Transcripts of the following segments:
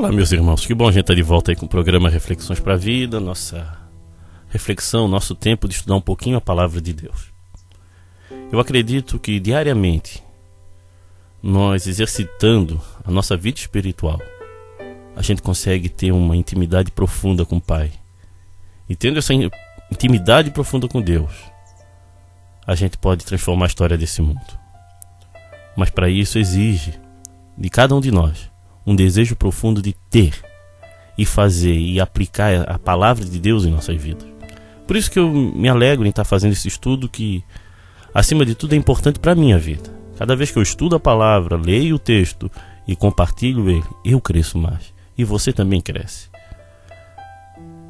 Olá, meus irmãos, que bom a gente estar de volta aí com o programa Reflexões para a Vida, nossa reflexão, nosso tempo de estudar um pouquinho a Palavra de Deus. Eu acredito que diariamente, nós exercitando a nossa vida espiritual, a gente consegue ter uma intimidade profunda com o Pai. E tendo essa intimidade profunda com Deus, a gente pode transformar a história desse mundo. Mas para isso exige de cada um de nós um desejo profundo de ter e fazer e aplicar a palavra de Deus em nossas vidas. Por isso que eu me alegro em estar fazendo esse estudo que, acima de tudo, é importante para a minha vida. Cada vez que eu estudo a palavra, leio o texto e compartilho ele, eu cresço mais. E você também cresce.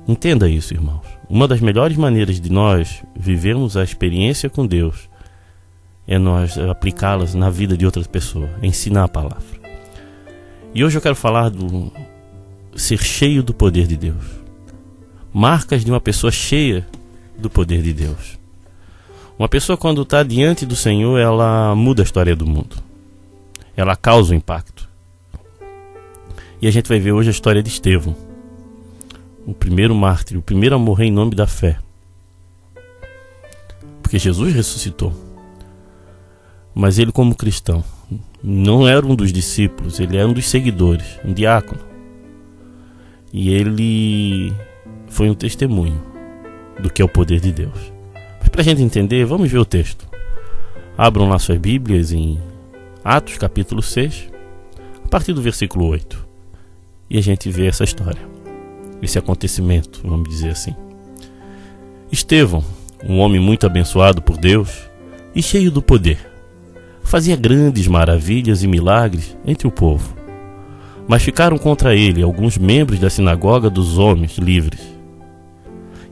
Entenda isso, irmãos. Uma das melhores maneiras de nós vivermos a experiência com Deus é nós aplicá-las na vida de outras pessoas, ensinar a palavra. E hoje eu quero falar do ser cheio do poder de Deus. Marcas de uma pessoa cheia do poder de Deus. Uma pessoa, quando está diante do Senhor, ela muda a história do mundo. Ela causa um impacto. E a gente vai ver hoje a história de Estevão, o primeiro mártir, o primeiro a morrer em nome da fé. Porque Jesus ressuscitou. Mas ele, como cristão, não era um dos discípulos, ele era um dos seguidores, um diácono. E ele foi um testemunho do que é o poder de Deus. Mas para a gente entender, vamos ver o texto. Abram lá suas Bíblias em Atos capítulo 6, a partir do versículo 8. E a gente vê essa história, esse acontecimento, vamos dizer assim. Estevão, um homem muito abençoado por Deus e cheio do poder, fazia grandes maravilhas e milagres entre o povo. Mas ficaram contra ele alguns membros da sinagoga dos homens livres,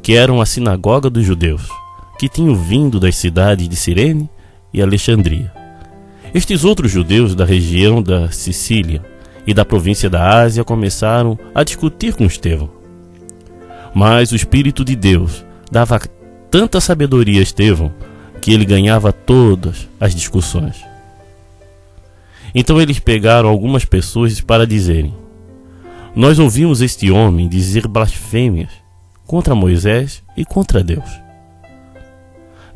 que eram a sinagoga dos judeus, que tinham vindo das cidades de Cirene e Alexandria. Estes outros judeus da região da Sicília e da província da Ásia começaram a discutir com Estevão. Mas o Espírito de Deus dava tanta sabedoria a Estevão que ele ganhava todas as discussões. Então eles pegaram algumas pessoas para dizerem: nós ouvimos este homem dizer blasfêmias contra Moisés e contra Deus.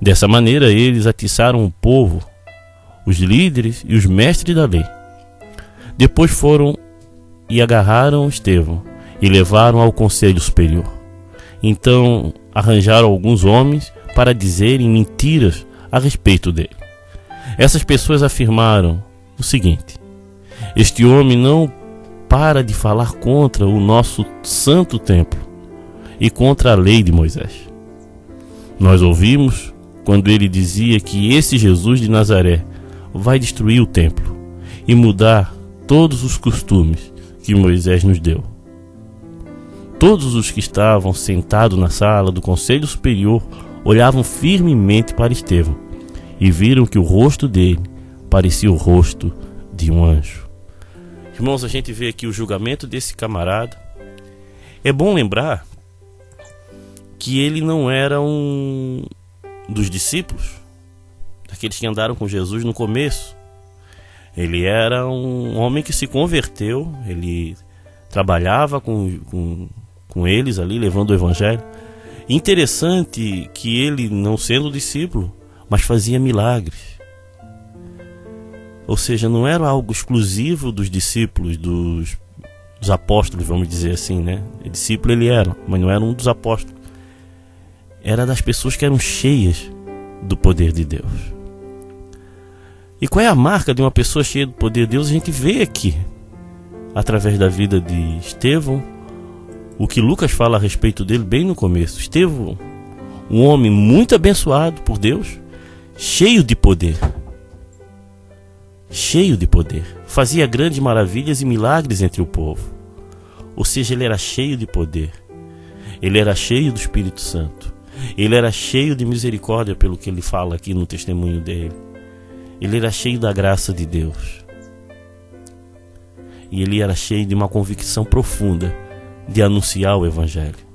Dessa maneira eles atiçaram o povo, os líderes e os mestres da lei. Depois foram e agarraram Estevão e levaram ao conselho superior. Então arranjaram alguns homens para dizerem mentiras a respeito dele. Essas pessoas afirmaram o seguinte: este homem não para de falar contra o nosso santo templo e contra a lei de Moisés. Nós ouvimos quando ele dizia que esse Jesus de Nazaré vai destruir o templo e mudar todos os costumes que Moisés nos deu. Todos os que estavam sentados na sala do conselho superior olhavam firmemente para Estevão e viram que o rosto dele parecia o rosto de um anjo. Irmãos, a gente vê aqui o julgamento desse camarada. É bom lembrar que ele não era um dos discípulos, daqueles que andaram com Jesus no começo. Ele era um homem que se converteu, ele trabalhava com eles ali, levando o evangelho. Interessante que ele, não sendo discípulo, mas fazia milagres. Ou seja, não era algo exclusivo dos discípulos, dos apóstolos, vamos dizer assim, né? Discípulo ele era, mas não era um dos apóstolos. Era das pessoas que eram cheias do poder de Deus. E qual é a marca de uma pessoa cheia do poder de Deus? A gente vê aqui, através da vida de Estevão, o que Lucas fala a respeito dele bem no começo. Estevão, um homem muito abençoado por Deus, cheio de poder. Cheio de poder. Fazia grandes maravilhas e milagres entre o povo. Ou seja, ele era cheio de poder. Ele era cheio do Espírito Santo. Ele era cheio de misericórdia, pelo que ele fala aqui no testemunho dele. Ele era cheio da graça de Deus. E ele era cheio de uma convicção profunda de anunciar o Evangelho.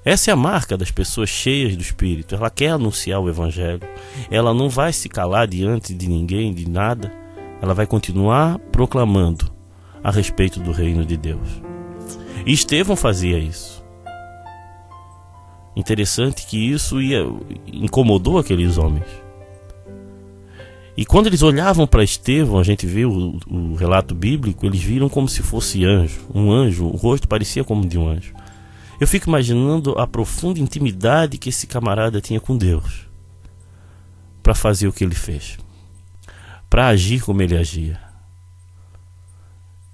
Essa é a marca das pessoas cheias do Espírito. Ela quer anunciar o Evangelho. Ela não vai se calar diante de ninguém, de nada. Ela vai continuar proclamando a respeito do reino de Deus. E Estevão fazia isso. Interessante que isso incomodou aqueles homens. E quando eles olhavam para Estevão, a gente vê o relato bíblico, eles viram como se fosse um anjo, o rosto parecia como de um anjo. Eu fico imaginando a profunda intimidade que esse camarada tinha com Deus para fazer o que ele fez, para agir como ele agia.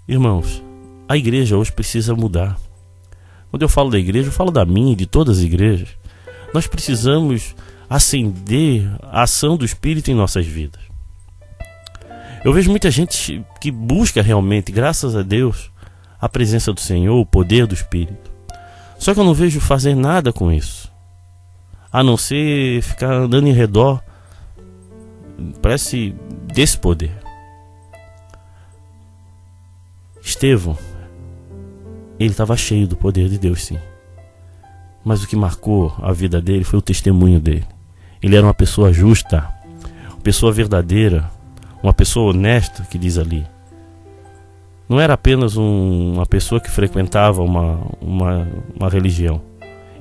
Irmãos, a igreja hoje precisa mudar. Quando eu falo da igreja, eu falo da minha e de todas as igrejas. Nós precisamos acender a ação do Espírito em nossas vidas. Eu vejo muita gente que busca realmente, graças a Deus, a presença do Senhor, o poder do Espírito. Só que eu não vejo fazer nada com isso, a não ser ficar andando em redor, parece, desse poder. Estevão, ele estava cheio do poder de Deus, sim. Mas o que marcou a vida dele foi o testemunho dele. Ele era uma pessoa justa, uma pessoa verdadeira, uma pessoa honesta, que diz ali. Não era apenas uma pessoa que frequentava uma religião.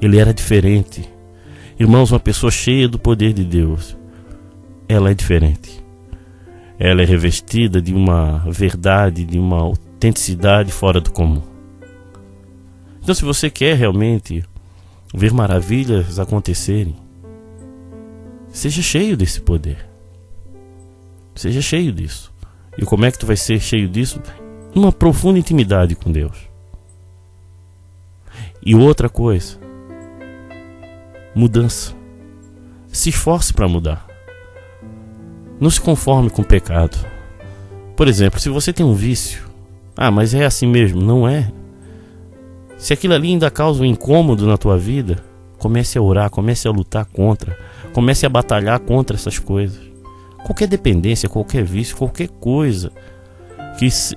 Ele era diferente. Irmãos, uma pessoa cheia do poder de Deus, ela é diferente. Ela é revestida de uma verdade, de uma autenticidade fora do comum. Então, se você quer realmente ver maravilhas acontecerem, seja cheio desse poder. Seja cheio disso. E como é que tu vai ser cheio disso? Uma profunda intimidade com Deus. E outra coisa, mudança. Se esforce para mudar. Não se conforme com o pecado. Por exemplo, se você tem um vício, mas é assim mesmo. Não é. Se aquilo ali ainda causa um incômodo na tua vida, comece a orar, comece a lutar contra, comece a batalhar contra essas coisas. Qualquer dependência, qualquer vício, qualquer coisa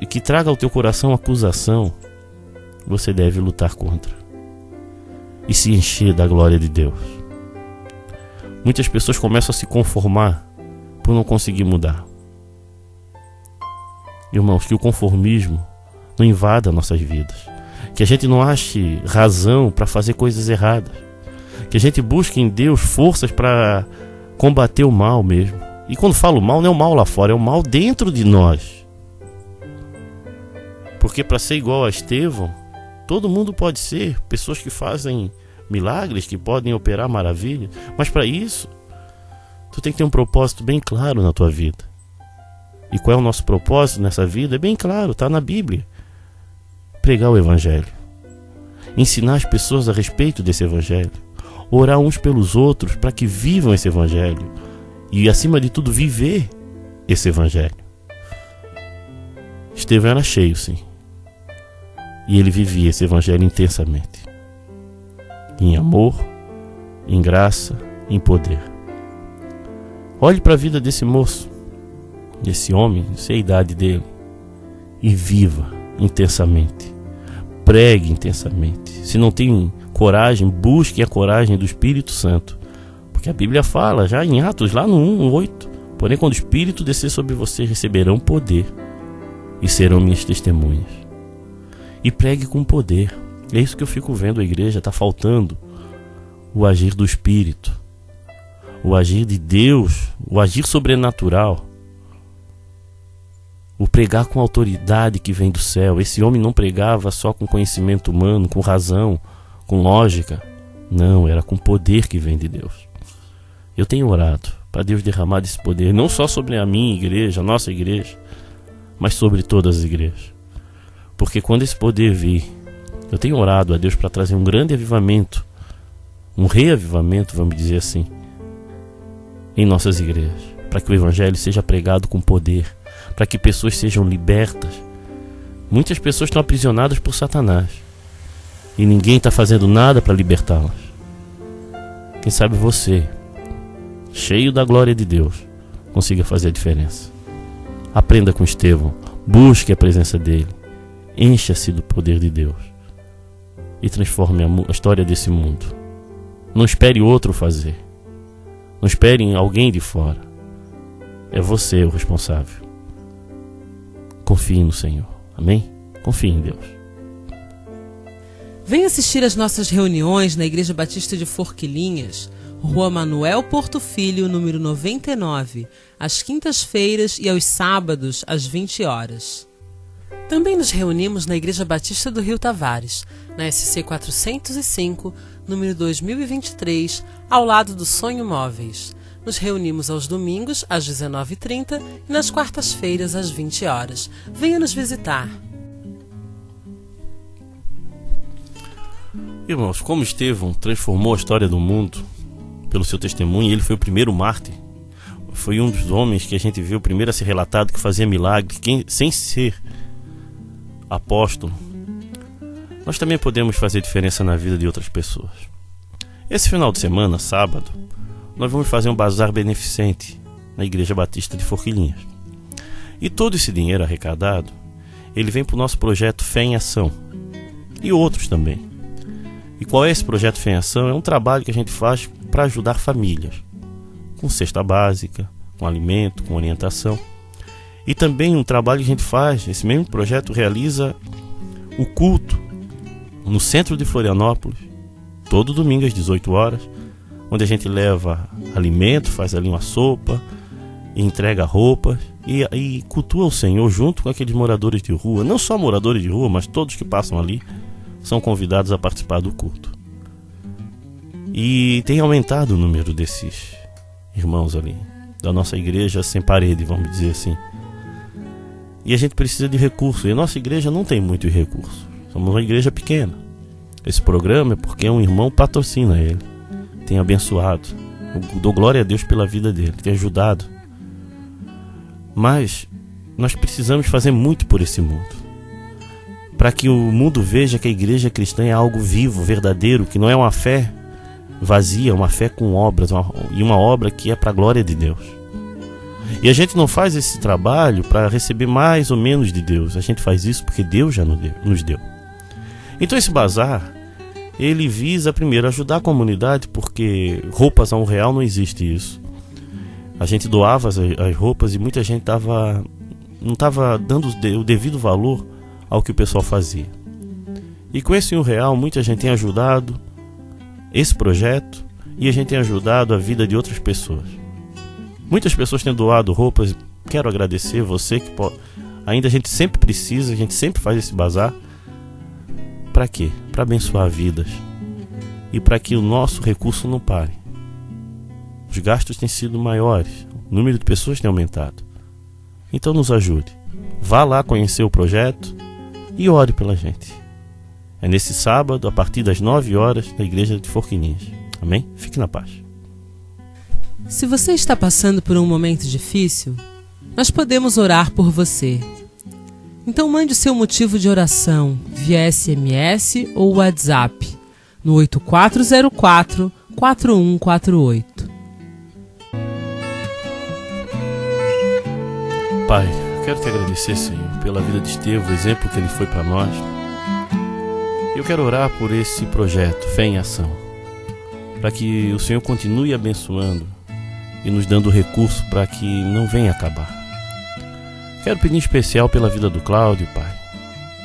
que traga ao teu coração acusação, você deve lutar contra e se encher da glória de Deus. Muitas pessoas começam a se conformar por não conseguir mudar. Irmãos, que o conformismo não invada nossas vidas, que a gente não ache razão para fazer coisas erradas, que a gente busque em Deus forças para combater o mal mesmo. E quando falo mal, não é o mal lá fora, é o mal dentro de nós. Porque para ser igual a Estevão, todo mundo pode ser. Pessoas que fazem milagres, que podem operar maravilhas. Mas para isso, tu tem que ter um propósito bem claro na tua vida. E qual é o nosso propósito nessa vida? É bem claro, está na Bíblia. Pregar o Evangelho. Ensinar as pessoas a respeito desse Evangelho. Orar uns pelos outros para que vivam esse Evangelho. E, acima de tudo, viver esse Evangelho. Estevão era cheio, sim. E ele vivia esse Evangelho intensamente. Em amor, em graça, em poder. Olhe para a vida desse moço, desse homem, não sei a idade dele, e viva intensamente. Pregue intensamente. Se não tem coragem, busque a coragem do Espírito Santo. Porque a Bíblia fala, já em Atos, lá no 1:8, porém quando o Espírito descer sobre vocês, receberão poder e serão minhas testemunhas. E pregue com poder. É isso que eu fico vendo a igreja, está faltando o agir do Espírito, o agir de Deus, o agir sobrenatural, o pregar com autoridade que vem do céu. Esse homem não pregava só com conhecimento humano, com razão, com lógica. Não, era com poder que vem de Deus. Eu tenho orado para Deus derramar esse poder, não só sobre a minha igreja, a nossa igreja, mas sobre todas as igrejas. Porque quando esse poder vir, eu tenho orado a Deus para trazer um grande avivamento, um reavivamento, vamos dizer assim, em nossas igrejas, para que o Evangelho seja pregado com poder, para que pessoas sejam libertas. Muitas pessoas estão aprisionadas por Satanás e ninguém está fazendo nada para libertá-las. Quem sabe você, cheio da glória de Deus, consiga fazer a diferença. Aprenda com Estevão, busque a presença dele, encha-se do poder de Deus e transforme a história desse mundo. Não espere outro fazer, não espere em alguém de fora. É você o responsável. Confie no Senhor. Amém? Confie em Deus. Venha assistir às nossas reuniões na Igreja Batista de Forquilinhas, Rua Manuel Porto Filho, número 99, às quintas-feiras e aos sábados, às 20 horas. Também nos reunimos na Igreja Batista do Rio Tavares, na SC 405, número 2023, ao lado do Sonho Móveis. Nos reunimos aos domingos, às 19h30 e nas quartas-feiras, às 20 horas. Venha nos visitar. Irmãos, como Estevão transformou a história do mundo pelo seu testemunho, ele foi o primeiro mártir. Foi um dos homens que a gente viu primeiro a ser relatado que fazia milagres, sem ser apóstolo. Nós também podemos fazer diferença na vida de outras pessoas. Esse final de semana, sábado, nós vamos fazer um bazar beneficente na Igreja Batista de Forquilinhas. E todo esse dinheiro arrecadado, ele vem para o nosso projeto Fé em Ação. E outros também. E qual é esse projeto Fé em Ação? É um trabalho que a gente faz para ajudar famílias, com cesta básica, com alimento, com orientação. E também um trabalho que a gente faz, esse mesmo projeto realiza o culto no centro de Florianópolis, todo domingo às 18 horas, onde a gente leva alimento, faz ali uma sopa, entrega roupas e cultua o Senhor junto com aqueles moradores de rua. Não só moradores de rua, mas todos que passam ali são convidados a participar do culto. E tem aumentado o número desses irmãos ali, da nossa igreja sem parede, vamos dizer assim. E a gente precisa de recursos, e a nossa igreja não tem muitos recursos. Somos uma igreja pequena. Esse programa é porque um irmão patrocina ele, tem abençoado. Eu dou glória a Deus pela vida dele, tem ajudado. Mas nós precisamos fazer muito por esse mundo, para que o mundo veja que a igreja cristã é algo vivo, verdadeiro, que não é uma fé vazia, uma fé com obras, e uma obra que é para a glória de Deus. E a gente não faz esse trabalho para receber mais ou menos de Deus, a gente faz isso porque Deus já nos deu. Então esse bazar, ele visa primeiro ajudar a comunidade, porque roupas a R$1 não existe isso. A gente doava as roupas e muita gente não estava dando o devido valor ao que o pessoal fazia. E com esse R$1, muita gente tem ajudado esse projeto e a gente tem ajudado a vida de outras pessoas. Muitas pessoas têm doado roupas. Quero agradecer você que ainda a gente sempre precisa, a gente sempre faz esse bazar. Para quê? Para abençoar vidas e para que o nosso recurso não pare. Os gastos têm sido maiores, o número de pessoas tem aumentado. Então nos ajude. Vá lá conhecer o projeto e ore pela gente. É nesse sábado, a partir das 9 horas, na Igreja de Forquilinhas. Amém? Fique na paz. Se você está passando por um momento difícil, nós podemos orar por você. Então mande o seu motivo de oração via SMS ou WhatsApp no 8404-4148. Pai, quero te agradecer, Senhor, pela vida de Estevão, o exemplo que ele foi para nós. Eu quero orar por esse projeto, Fé em Ação, para que o Senhor continue abençoando e nos dando recurso para que não venha acabar. Quero pedir em especial pela vida do Cláudio, Pai,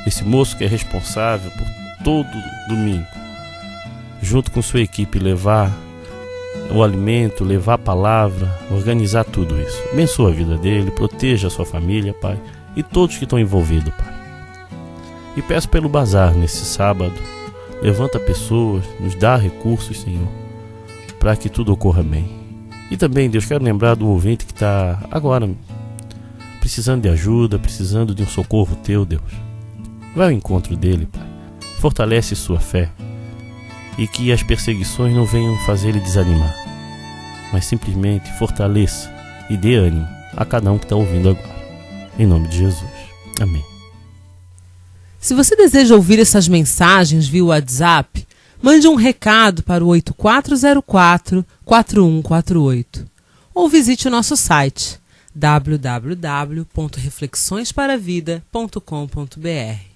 esse moço que é responsável por todo domingo, junto com sua equipe, levar o alimento, levar a palavra, organizar tudo isso. Abençoa a vida dele, proteja a sua família, Pai, e todos que estão envolvidos, Pai. E peço pelo bazar nesse sábado, levanta pessoas, nos dá recursos, Senhor, para que tudo ocorra bem. E também, Deus, quero lembrar do ouvinte que está agora precisando de ajuda, precisando de um socorro Teu, Deus. Vai ao encontro dele, Pai. Fortalece sua fé e que as perseguições não venham fazer ele desanimar, mas simplesmente fortaleça e dê ânimo a cada um que está ouvindo agora. Em nome de Jesus. Amém. Se você deseja ouvir essas mensagens via WhatsApp, mande um recado para o 8404-4148 ou visite o nosso site www.reflexõesparavida.com.br.